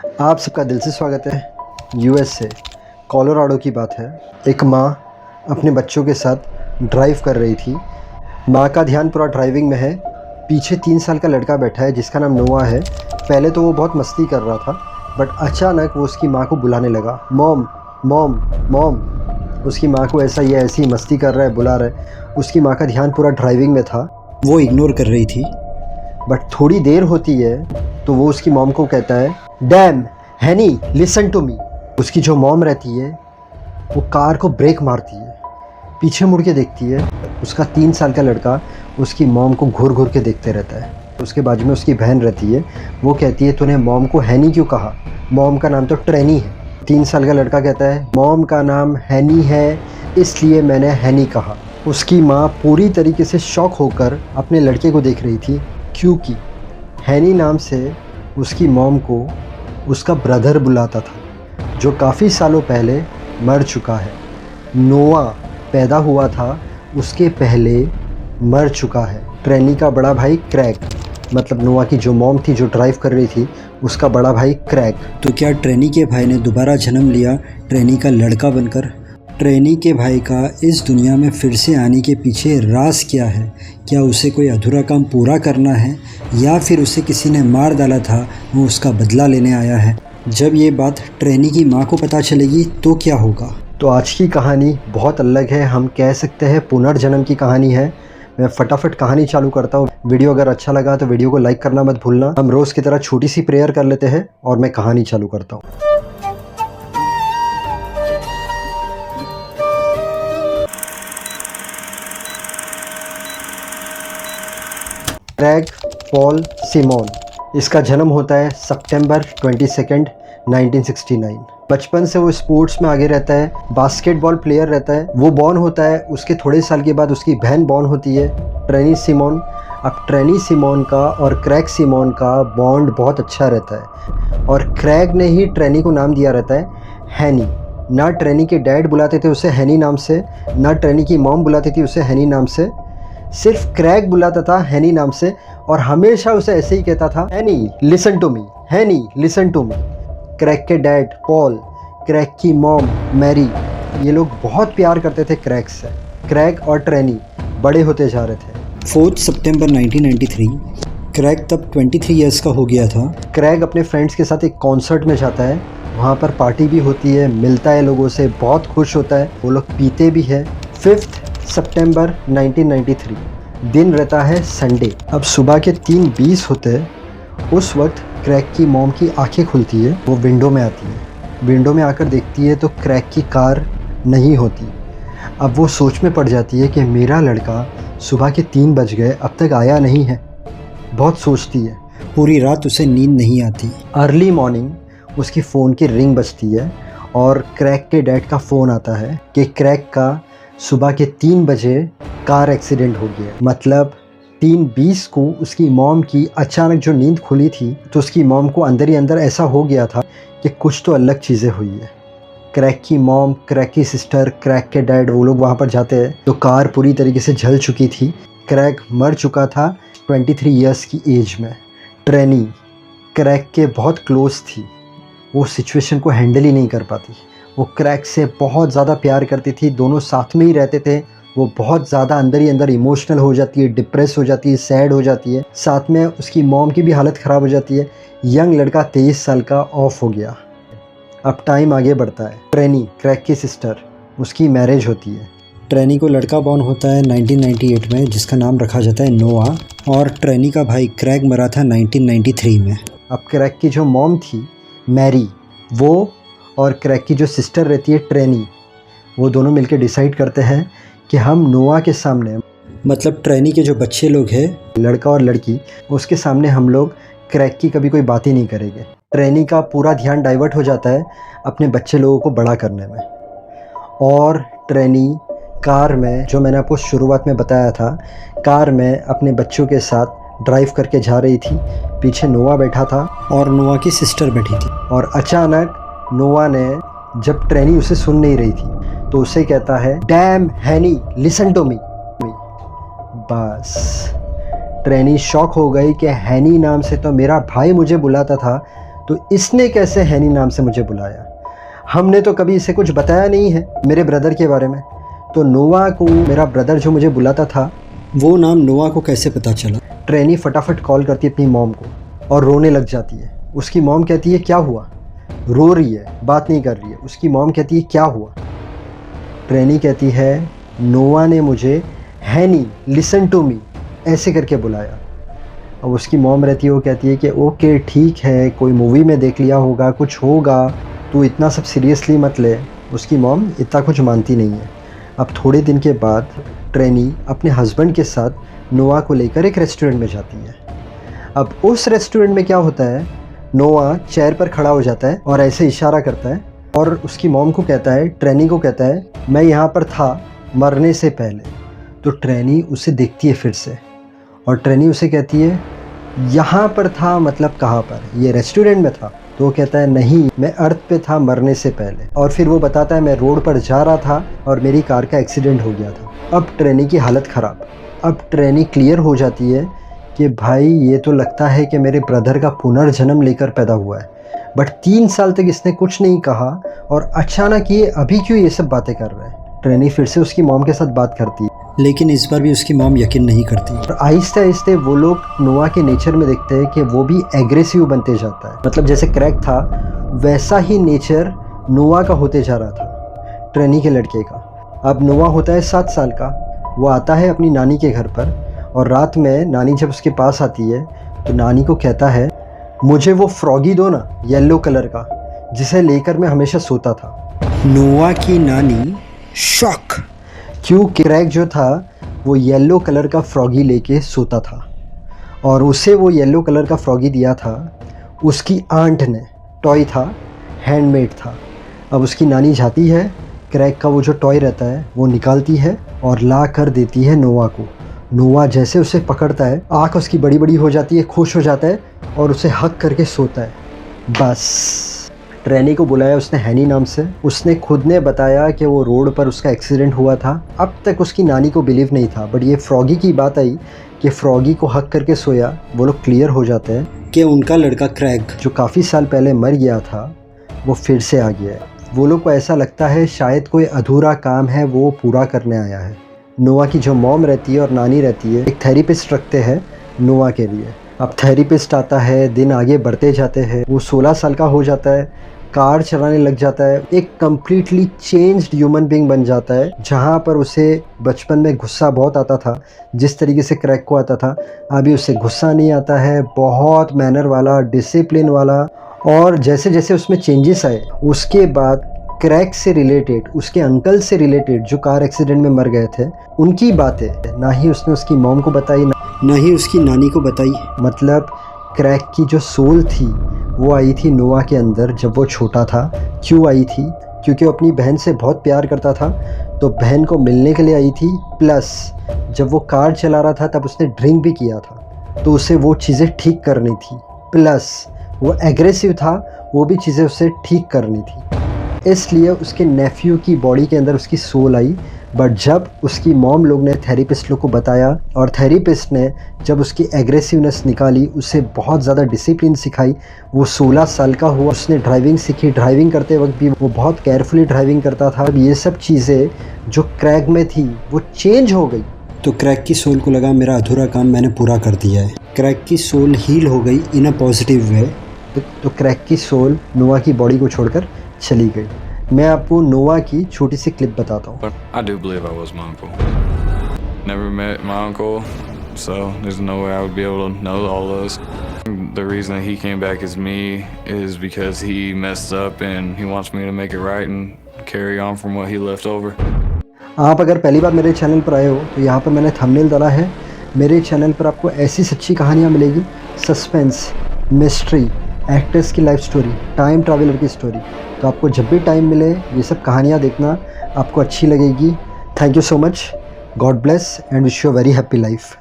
आप सबका दिल से स्वागत है। यूएस से कोलोराडो की बात है। एक माँ अपने बच्चों के साथ ड्राइव कर रही थी। माँ का ध्यान पूरा ड्राइविंग में है। पीछे 3 साल का लड़का बैठा है जिसका नाम नोआ है। पहले तो वो बहुत मस्ती कर रहा था, बट अचानक वो उसकी माँ को बुलाने लगा, मॉम मॉम मॉम। उसकी माँ को ऐसा, ये ऐसी मस्ती कर रहा है, बुला रहा है। उसकी माँ का ध्यान पूरा ड्राइविंग में था, वो इग्नोर कर रही थी। बट थोड़ी देर होती है तो वो उसकी मॉम को कहता है, डैम हैनी लिसन टू मी। उसकी जो मॉम रहती है वो कार को ब्रेक मारती है, पीछे मुड़ के देखती है। उसका 3 साल का लड़का उसकी मॉम को घूर घूर के देखते रहता है। उसके बाजू में उसकी बहन रहती है। वो कहती है, तूने मॉम को हैनी क्यों कहा? मॉम का नाम तो ट्रेनी है। 3 साल का लड़का कहता है, मॉम का नाम हैनी है इसलिए मैंने हैनी कहा। उसकी माँ पूरी तरीके से शॉक होकर अपने लड़के को देख रही थी, क्योंकि हैनी नाम से उसकी मॉम को उसका ब्रदर बुलाता था जो काफ़ी सालों पहले मर चुका है। नोआ पैदा हुआ था उसके पहले मर चुका है। ट्रेनी का बड़ा भाई क्रैग, मतलब नोआ की जो मॉम थी जो ड्राइव कर रही थी, उसका बड़ा भाई क्रैग। तो क्या ट्रेनी के भाई ने दोबारा जन्म लिया ट्रेनी का लड़का बनकर? ट्रेनी के भाई का इस दुनिया में फिर से आने के पीछे राज क्या है? क्या उसे कोई अधूरा काम पूरा करना है, या फिर उसे किसी ने मार डाला था, वो उसका बदला लेने आया है? जब ये बात ट्रेनी की माँ को पता चलेगी तो क्या होगा? तो आज की कहानी बहुत अलग है। हम कह सकते हैं पुनर्जन्म की कहानी है। मैं फटाफट कहानी चालू करता हूँ। वीडियो अगर अच्छा लगा तो वीडियो को लाइक करना मत भूलना। हम रोज़ की तरह छोटी सी प्रेयर कर लेते हैं और मैं कहानी चालू करता हूँ। क्रैग पॉल सिमोन, इसका जन्म होता है सितंबर 22, 1969। बचपन से वो स्पोर्ट्स में आगे रहता है, बास्केटबॉल प्लेयर रहता है। वो बॉर्न होता है, उसके थोड़े साल के बाद उसकी बहन बॉर्न होती है, ट्रेनी सिमोन। अब ट्रेनी सिमोन का और क्रैग सिमोन का बॉन्ड बहुत अच्छा रहता है, और क्रैग ने ही ट्रेनी को नाम दिया रहता है हैनी। ना ट्रेनी के डैड बुलाते थे उसे हैनी नाम से, ना ट्रेनी की मॉम बुलाती थी उसे हैनी नाम से। सिर्फ क्रैग बुलाता था हैनी नाम से, और हमेशा उसे ऐसे ही कहता था, हैनी लिसन टू मी, हैनी लिसन टू मी। क्रैग के डैड पॉल, क्रैग की मॉम मैरी, ये लोग बहुत प्यार करते थे क्रैग से। क्रैग और ट्रेनी बड़े होते जा रहे थे। 4 सितंबर 1993, क्रैग तब 23 इयर्स का हो गया था। क्रैग अपने फ्रेंड्स के साथ एक कॉन्सर्ट में जाता है, वहाँ पर पार्टी भी होती है, मिलता है लोगों से, बहुत खुश होता है। वो लोग पीते भी है। 5 सितंबर 1993, दिन रहता है संडे। अब सुबह के 3:20 होते हैं। उस वक्त क्रैग की मॉम की आंखें खुलती है, वो विंडो में आती है। विंडो में आकर देखती है तो क्रैग की कार नहीं होती। अब वो सोच में पड़ जाती है कि मेरा लड़का सुबह के 3 बज गए, अब तक आया नहीं है। बहुत सोचती है। पूरी रात उसे नींद नहीं आती। अर्ली मॉर्निंग उसकी फ़ोन की रिंग बजती है और क्रैग के डैड का फ़ोन आता है कि क्रैग का सुबह के 3 बजे कार एक्सीडेंट हो गया। मतलब 3:20 को उसकी मॉम की अचानक जो नींद खुली थी, तो उसकी मॉम को अंदर ही अंदर ऐसा हो गया था कि कुछ तो अलग चीज़ें हुई है। क्रैग की मॉम, क्रैग की सिस्टर, क्रैग के डैड, वो लोग वहाँ पर जाते हैं तो कार पूरी तरीके से जल चुकी थी। क्रैग मर चुका था 23 इयर्स की एज में। ट्रेनी क्रैग के बहुत क्लोज थी, वो सिचुएशन को हैंडल ही नहीं कर पाती। वो क्रैग से बहुत ज़्यादा प्यार करती थी, दोनों साथ में ही रहते थे। वो बहुत ज़्यादा अंदर ही अंदर इमोशनल हो जाती है, डिप्रेस हो जाती है, सैड हो जाती है। साथ में उसकी मॉम की भी हालत ख़राब हो जाती है। यंग लड़का 23 साल का ऑफ हो गया। अब टाइम आगे बढ़ता है। ट्रेनी क्रैग की सिस्टर, उसकी मैरिज होती है। ट्रेनी को लड़का बॉर्न होता है 1998 में, जिसका नाम रखा जाता है नोआ, और ट्रेनी का भाई क्रैग मरा था 1993 में। अब क्रैग की जो मॉम थी मैरी, वो और क्रैग की जो सिस्टर रहती है ट्रेनी, वो दोनों मिलकर डिसाइड करते हैं कि हम नोआ के सामने, मतलब ट्रेनी के जो बच्चे लोग हैं, लड़का और लड़की, उसके सामने हम लोग क्रैग की कभी कोई बात ही नहीं करेंगे। ट्रेनी का पूरा ध्यान डाइवर्ट हो जाता है अपने बच्चे लोगों को बड़ा करने में, और ट्रेनी कार में, जो मैंने आपको शुरुआत में बताया था, कार में अपने बच्चों के साथ ड्राइव करके जा रही थी। पीछे नोआ बैठा था और नोआ की सिस्टर बैठी थी। और अचानक नोआ ने, जब ट्रेनी उसे सुन नहीं रही थी, तो उसे कहता है, डैम हैनी लिसन टू मी। बस ट्रेनी शॉक हो गई कि हैनी नाम से तो मेरा भाई मुझे बुलाता था, तो इसने कैसे हैनी नाम से मुझे बुलाया? हमने तो कभी इसे कुछ बताया नहीं है मेरे ब्रदर के बारे में। तो नोवा को मेरा ब्रदर जो मुझे बुलाता था, वो नाम नोवा को कैसे पता चला? ट्रेनी फटाफट कॉल करती है अपनी मॉम को और रोने लग जाती है। उसकी मॉम कहती है क्या हुआ? रो रही है, बात नहीं कर रही है। उसकी मॉम कहती है क्या हुआ? ट्रेनी कहती है नोवा ने मुझे हैनी लिसन टू मी ऐसे करके बुलाया। अब उसकी मॉम रहती है, वो कहती है कि ओके ठीक है, कोई मूवी में देख लिया होगा, कुछ होगा, तू इतना सब सीरियसली मत ले। उसकी मॉम इतना कुछ मानती नहीं है। अब थोड़े दिन के बाद ट्रेनी अपने हस्बैंड के साथ नोवा को लेकर एक रेस्टोरेंट में जाती है। अब उस रेस्टोरेंट में क्या होता है, नोवा चेयर पर खड़ा हो जाता है और ऐसे इशारा करता है और उसकी मॉम को कहता है, ट्रेनी को कहता है मैं यहाँ पर था मरने से पहले। तो ट्रेनी उसे देखती है फिर से और ट्रेनी उसे कहती है यहाँ पर था मतलब कहाँ पर? ये रेस्टोरेंट में था? तो वो कहता है नहीं, मैं अर्थ पे था मरने से पहले। और फिर वो बताता है मैं रोड पर जा रहा था और मेरी कार का एक्सीडेंट हो गया था। अब ट्रेनी की हालत ख़राब। अब ट्रेनी क्लियर हो जाती है कि भाई ये तो लगता है कि मेरे ब्रदर का पुनर्जन्म लेकर पैदा हुआ है। बट 3 साल तक इसने कुछ नहीं कहा और अचानक ये अभी क्यों ये सब बातें कर रहा है? ट्रेनी फिर से उसकी मॉम के साथ बात करती है, लेकिन इस बार भी उसकी मॉम यकीन नहीं करती। और आहिस्ते आहिस्ते वो लोग नोवा के नेचर में देखते हैं कि वो भी एग्रेसिव बनते जाता है। मतलब जैसे क्रैक था वैसा ही नेचर नोवा का होते जा रहा था, ट्रेनी के लड़के का। अब नोवा होता है 7 साल का। वो आता है अपनी नानी के घर पर और रात में नानी जब उसके पास आती है तो नानी को कहता है मुझे वो फ्रॉगी दो ना, येलो कलर का, जिसे लेकर मैं हमेशा सोता था। नोवा की नानी शॉक, क्यों? क्रैक जो था वो येलो कलर का फ्रॉगी लेके सोता था और उसे वो येलो कलर का फ्रॉगी दिया था उसकी आंट ने। टॉय था, हैंडमेड था। अब उसकी नानी जाती है, क्रैक का वो जो टॉय रहता है वो निकालती है और ला कर देती है नोवा को। नोवा जैसे उसे पकड़ता है, आँख उसकी बड़ी बड़ी हो जाती है, खुश हो जाता है और उसे हक करके सोता है। बस ट्रेनी को बुलाया उसने हैनी नाम से। उसने खुद ने बताया कि वो रोड पर उसका एक्सीडेंट हुआ था। अब तक उसकी नानी को बिलीव नहीं था, बट ये फ्रॉगी की बात आई कि फ्रॉगी को हक करके सोया। वो लोग क्लियर हो जाते हैं कि उनका लड़का क्रैक जो काफ़ी साल पहले मर गया था वो फिर से आ गया है। वो लोग को ऐसा लगता है शायद कोई अधूरा काम है वो पूरा करने आया है। नोवा की जो मॉम रहती है और नानी रहती है एक थेरेपिस्ट रखते हैं नोवा के लिए। अब थेरेपिस्ट आता है, दिन आगे बढ़ते जाते हैं। वो 16 साल का हो जाता है, कार चलाने लग जाता है, एक कम्प्लीटली चेंज्ड ह्यूमन बीइंग बन जाता है। जहाँ पर उसे बचपन में गुस्सा बहुत आता था, जिस तरीके से क्रैक को आता था, अभी उसे गुस्सा नहीं आता है। बहुत मैनर वाला, डिसिप्लिन वाला। और जैसे जैसे उसमें चेंजेस आए उसके बाद क्रैक से रिलेटेड, उसके अंकल से रिलेटेड जो कार एक्सीडेंट में मर गए थे, उनकी बातें ना ही उसने उसकी मॉम को बताई ना ही उसकी नानी को बताई। मतलब क्रैक की जो सोल थी वो आई थी नोवा के अंदर जब वो छोटा था। क्यों आई थी? क्योंकि वो अपनी बहन से बहुत प्यार करता था, तो बहन को मिलने के लिए आई थी। प्लस जब वो कार चला रहा था तब उसने ड्रिंक भी किया था, तो उसे वो चीज़ें ठीक करनी थी। प्लस वो एग्रेसिव था, वो भी चीज़ें उसे ठीक करनी थी। इसलिए उसके नेफ्यू की बॉडी के अंदर उसकी सोल आई। बट जब उसकी मॉम लोग ने थेरेपिस्ट लोग को बताया और थेरेपिस्ट ने जब उसकी एग्रेसिवनेस निकाली, उसे बहुत ज़्यादा डिसिप्लिन सिखाई, वो 16 साल का हुआ, उसने ड्राइविंग सीखी। ड्राइविंग करते वक्त भी वो बहुत केयरफुली ड्राइविंग करता था। अब ये सब चीज़ें जो क्रैक में थी वो चेंज हो गई। तो क्रैक की सोल को लगा मेरा अधूरा काम मैंने पूरा कर दिया है। क्रैक की सोल हील हो गई इन अ पॉजिटिव वे। तो क्रैक की सोल नोवा की बॉडी को छोड़कर चली गई। मैं आपको नोवा की छोटी सी क्लिप बताता हूँ। I do believe I was my uncle. Never met my uncle, so there's no way I would be able to know all those. The reason that he came back as me is because he messed up and he wants me to make it right and carry on from what he left over. आप अगर पहली बार मेरे channel पर आए हो तो यहाँ पर मैंने थंबनेल डाला है। मेरे चैनल पर आपको ऐसी सच्ची कहानियाँ मिलेगी, सस्पेंस, मिस्ट्री, एक्टर्स की लाइफ स्टोरी, टाइम ट्रैवलर की स्टोरी। तो आपको जब भी टाइम मिले ये सब कहानियाँ देखना, आपको अच्छी लगेगी। Thank you so much. God bless and wish you a very happy life.